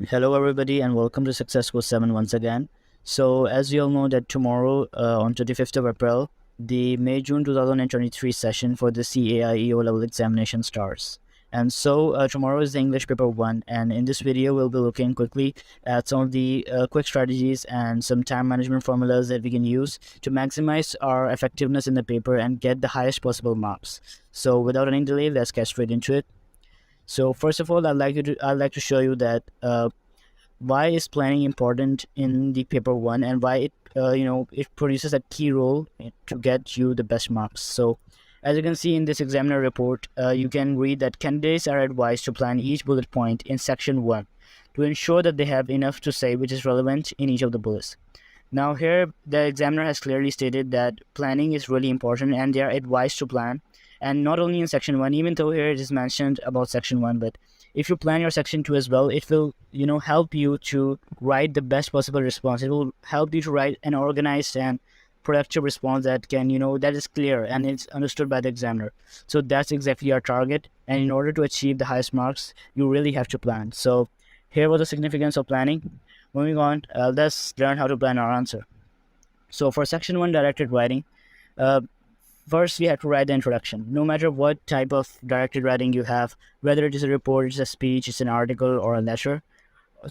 Hello everybody and welcome to Success Course 7 once again. So as you all know that tomorrow on 25th of April, the May-June 2023 session for the CAIE O-Level examination starts. And so tomorrow is the English paper 1, and in this video we'll be looking quickly at some of the quick strategies and some time management formulas that we can use to maximize our effectiveness in the paper and get the highest possible marks. So without any delay, let's get straight into it. So first of all, I'd like to show you that why is planning important in the paper 1 and why it produces a key role to get you the best marks. So as you can see in this examiner report, you can read that candidates are advised to plan each bullet point in section 1 to ensure that they have enough to say which is relevant in each of the bullets. Now here the examiner has clearly stated that planning is really important and they are advised to plan, and not only in section 1, even though here it is mentioned about section 1, but if you plan your section 2 as well, it will help you to write the best possible response. It will help you to write an organized and productive response that can that is clear and it's understood by the examiner. So that's exactly our target, and in order to achieve the highest marks you really have to plan. So here was the significance of planning. Moving on, let's learn how to plan our answer. So for section 1, directed writing, first we have to write the introduction. No matter what type of directed writing you have, whether it is a report, it's a speech, it's an article, or a letter,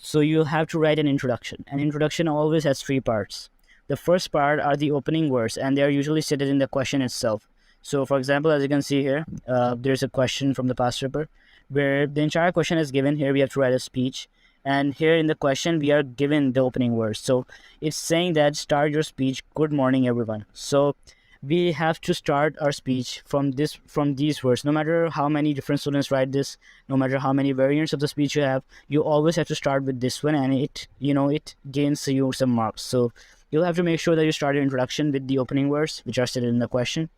so you'll have to write an introduction. An introduction always has 3 parts. The first part are the opening words, and they are usually stated in the question itself. So for example, as you can see here, there's a question from the past paper where the entire question is given. Here we have to write a speech, and here in the question we are given the opening words. So it's saying that start your speech, good morning everyone. So we have to start our speech from these words. No matter how many different students write this, no matter how many variants of the speech you have, you always have to start with this one, and it gains you some marks. So you'll have to make sure that you start your introduction with the opening words which are stated in the question.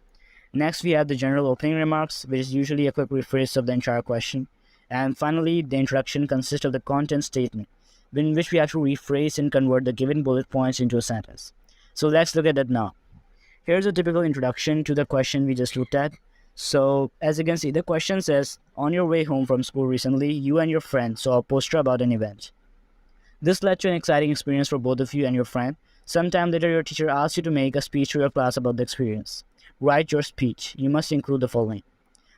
Next we have the general opening remarks, which is usually a quick rephrase of the entire question. And finally, the introduction consists of the content statement, in which we have to rephrase and convert the given bullet points into a sentence. So let's look at that now. Here's a typical introduction to the question we just looked at. So as you can see, the question says, on your way home from school recently, you and your friend saw a poster about an event. This led to an exciting experience for both of you and your friend. Sometime later, your teacher asked you to make a speech to your class about the experience. Write your speech. You must include the following: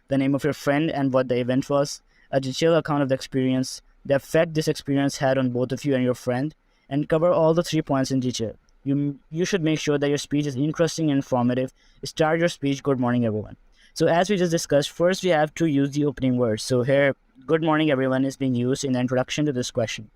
the name of your friend and what the event was, a detailed account of the experience, the effect this experience had on both of you and your friend, and cover all the 3 points in detail. You should make sure that your speech is interesting and informative. Start your speech, good morning everyone. So as we just discussed, first we have to use the opening words. So here, good morning everyone is being used in the introduction to this question.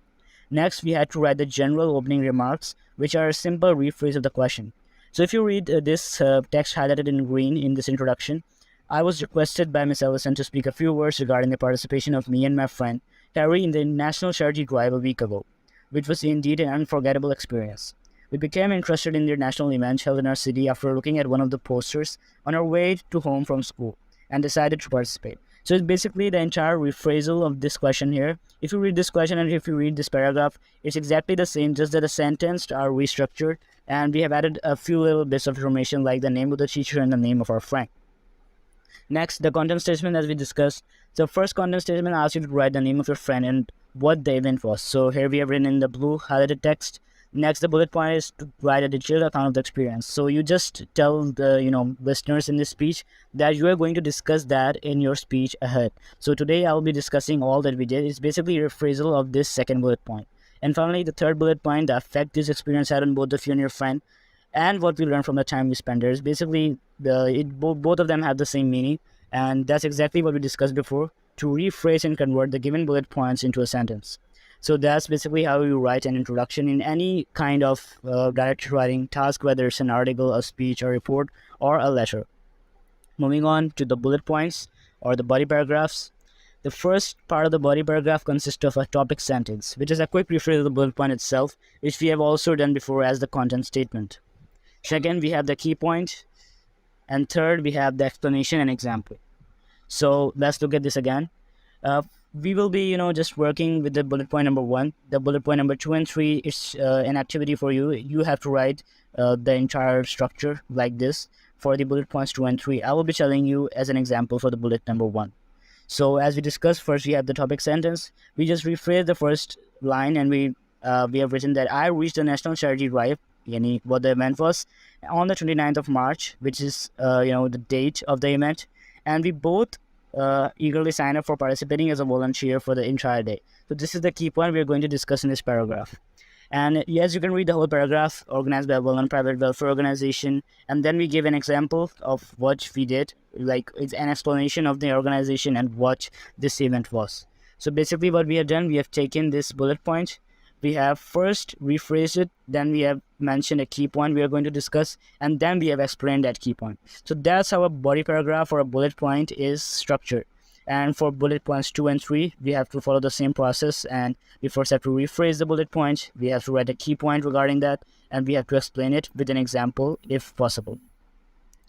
Next, we had to write the general opening remarks, which are a simple rephrase of the question. So if you read this text highlighted in green in this introduction, I was requested by Miss Ellison to speak a few words regarding the participation of me and my friend Harry in the National Charity Drive a week ago, which was indeed an unforgettable experience. We became interested in the national event held in our city after looking at one of the posters on our way to home from school and decided to participate. So it's basically the entire rephrasal of this question here. If you read this question and if you read this paragraph, it's exactly the same, just that the sentences are restructured and we have added a few little bits of information like the name of the teacher and the name of our friend. Next, the content statement, as we discussed. The first content statement asks you to write the name of your friend and what the event was. So here we have written in the blue highlighted text. Next, the bullet point is to write a detailed account of the experience. So you just tell the listeners in this speech that you are going to discuss that in your speech ahead. So today I'll be discussing all that we did. It's basically a rephrasal of this second bullet point. And finally, the third bullet point, the effect this experience had on both of you and your friend, and what we learned from the time we spent there. Is basically both of them have the same meaning, and that's exactly what we discussed before, to rephrase and convert the given bullet points into a sentence. So that's basically how you write an introduction in any kind of directed writing task, whether it's an article, a speech, a report, or a letter. Moving on to the bullet points or the body paragraphs. The first part of the body paragraph consists of a topic sentence, which is a quick rephrase of the bullet point itself, which we have also done before as the content statement. Second, we have the key point, and third, we have the explanation and example. So let's look at this again. We will be just working with the bullet point number 1. The bullet point number 2 and 3 is an activity for you. You have to write the entire structure like this for the bullet points 2 and 3. I will be telling you as an example for the bullet number 1. So as we discussed, first we have the topic sentence. We just rephrase the first line, and we have written that I reached the national charity drive. Yani what the event was on the 29th of March, which is the date of the event, and we both eagerly sign up for participating as a volunteer for the entire day. So this is the key point we are going to discuss in this paragraph. And yes, you can read the whole paragraph, organized by a well-known private welfare organization. And then we give an example of what we did, like it's an explanation of the organization and what this event was. So basically what we have done, we have taken this bullet point. We have first rephrased it, then we have mentioned a key point we are going to discuss, and then we have explained that key point. So that's how a body paragraph or a bullet point is structured. And for bullet points 2 and 3, we have to follow the same process, and we first have to rephrase the bullet point, we have to write a key point regarding that, and we have to explain it with an example if possible.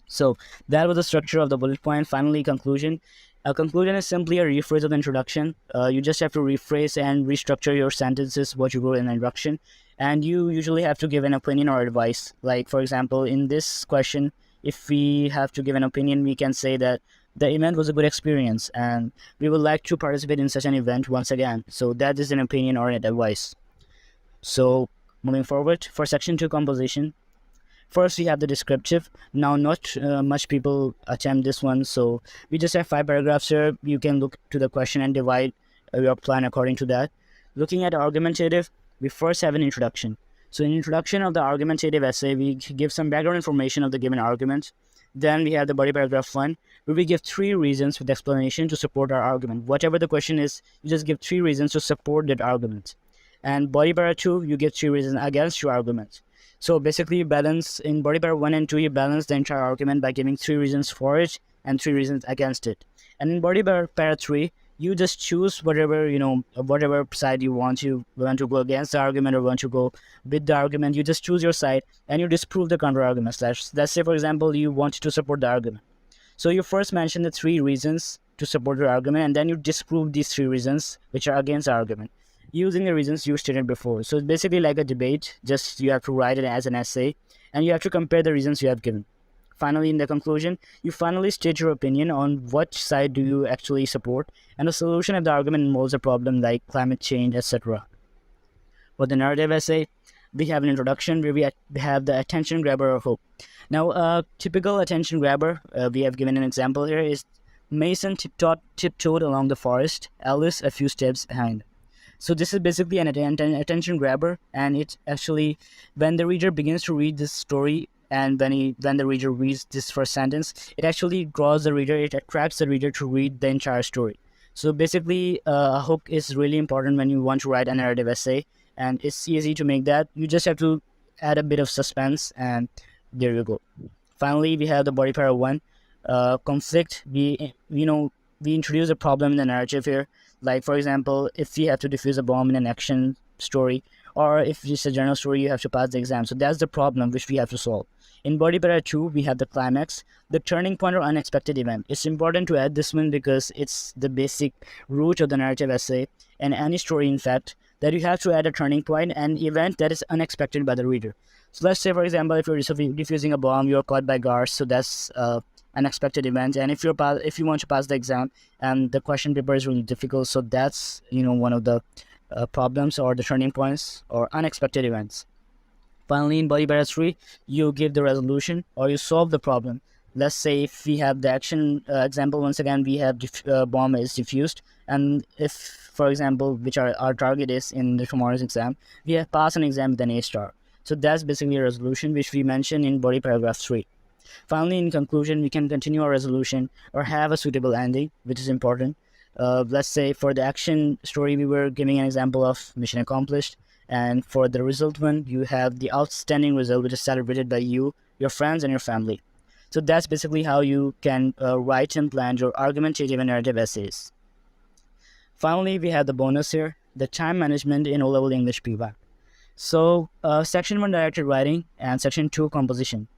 So that was the structure of the bullet point. Finally, conclusion. A conclusion is simply a rephrase of the introduction. You just have to rephrase and restructure your sentences, what you wrote in the introduction, and you usually have to give an opinion or advice. Like, for example, in this question, if we have to give an opinion, we can say that the event was a good experience and we would like to participate in such an event once again. So that is an opinion or an advice. So moving forward, for section 2 composition, first we have the descriptive. Now not much people attempt this one, so we just have 5 paragraphs here. You can look to the question and divide your plan according to that. Looking at argumentative, we first have an introduction. So in introduction of the argumentative essay, we give some background information of the given argument. Then we have the body paragraph 1, where we give 3 reasons with explanation to support our argument. Whatever the question is, you just give 3 reasons to support that argument. And body paragraph 2, you give 3 reasons against your argument. So basically, you balance in body paragraph 1 and 2, you balance the entire argument by giving 3 reasons for it and 3 reasons against it. And in body paragraph 3, you just choose whatever side you want. You want to go against the argument or want to go with the argument. You just choose your side and you disprove the counter argument. Let's say, for example, you want to support the argument. So you first mention the 3 reasons to support your argument, and then you disprove these 3 reasons which are against the argument using the reasons you stated before. So it's basically like a debate, just you have to write it as an essay and you have to compare the reasons you have given. Finally, in the conclusion, you finally state your opinion on what side do you actually support and the solution if the argument involves a problem like climate change, etc. For the narrative essay, we have an introduction where we have the attention grabber or hook. Now, a typical attention grabber, we have given an example here, is Mason tiptoed along the forest, Alice a few steps behind. So this is basically an attention grabber, and it's actually when the reader begins to read this story, and when the reader reads this first sentence, it actually draws the reader, it attracts the reader to read the entire story. So basically, a hook is really important when you want to write a narrative essay, and it's easy to make that. You just have to add a bit of suspense, and there you go. Finally, we have the body paragraph 1, conflict. We introduce a problem in the narrative here. Like, for example, if you have to defuse a bomb in an action story, or if it's a journal story, you have to pass the exam. So that's the problem which we have to solve. In body paragraph 2, we have the climax, the turning point or unexpected event. It's important to add this one because it's the basic root of the narrative essay and any story, in fact, that you have to add a turning point and event that is unexpected by the reader. So let's say, for example, if you're defusing a bomb, you're caught by guards, so that's unexpected event. And if you want to pass the exam and the question paper is really difficult, so that's one of the problems or the turning points or unexpected events. Finally, in body paragraph 3, you give the resolution or you solve the problem. Let's say if we have the action example, once again, we have bomb is diffused, and if, for example, which our target is in the tomorrow's exam, we have passed an exam with an A star. So that's basically a resolution which we mentioned in body paragraph 3. Finally, in conclusion, we can continue our resolution or have a suitable ending, which is important. Let's say for the action story, we were giving an example of mission accomplished. And for the result one, you have the outstanding result, which is celebrated by you, your friends, and your family. So that's basically how you can write and plan your argumentative and narrative essays. Finally, we have the bonus here, the time management in O-Level English PWAC. So section 1 directed writing and section 2 composition.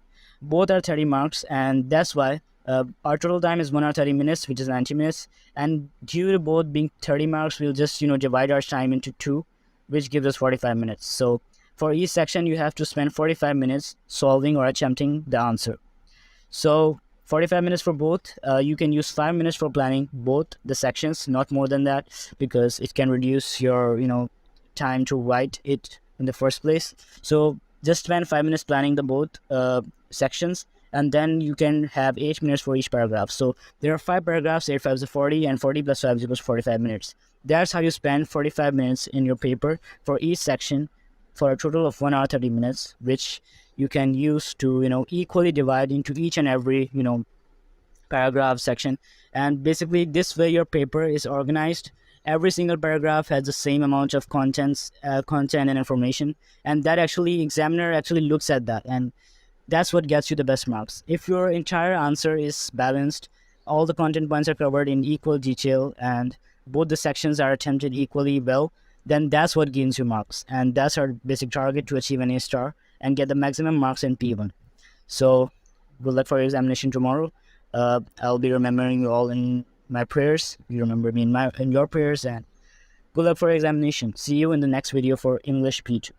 Both are 30 marks, and that's why our total time is 1 hour 30 minutes, which is 90 minutes. And due to both being 30 marks, we'll just divide our time into 2, which gives us 45 minutes. So for each section, you have to spend 45 minutes solving or attempting the answer. So 45 minutes for both. You can use 5 minutes for planning both the sections, not more than that, because it can reduce your time to write it in the first place. So just spend 5 minutes planning the both sections, and then you can have 8 minutes for each paragraph. So there are 5 paragraphs, 8 5 is 40, and 40 plus 5 equals 45 minutes. That's how you spend 45 minutes in your paper for each section, for a total of 1 hour 30 minutes, which you can use to equally divide into each and every paragraph section. And basically this way your paper is organized. Every single paragraph has the same amount of content and information, and that actually examiner actually looks at that, and that's what gets you the best marks. If your entire answer is balanced, all the content points are covered in equal detail, and both the sections are attempted equally well, then that's what gains you marks. And that's our basic target, to achieve an A star and get the maximum marks in P1. So good luck for your examination tomorrow. I'll be remembering you all in my prayers. You remember me in your prayers, and good luck for your examination. See you in the next video for English P2.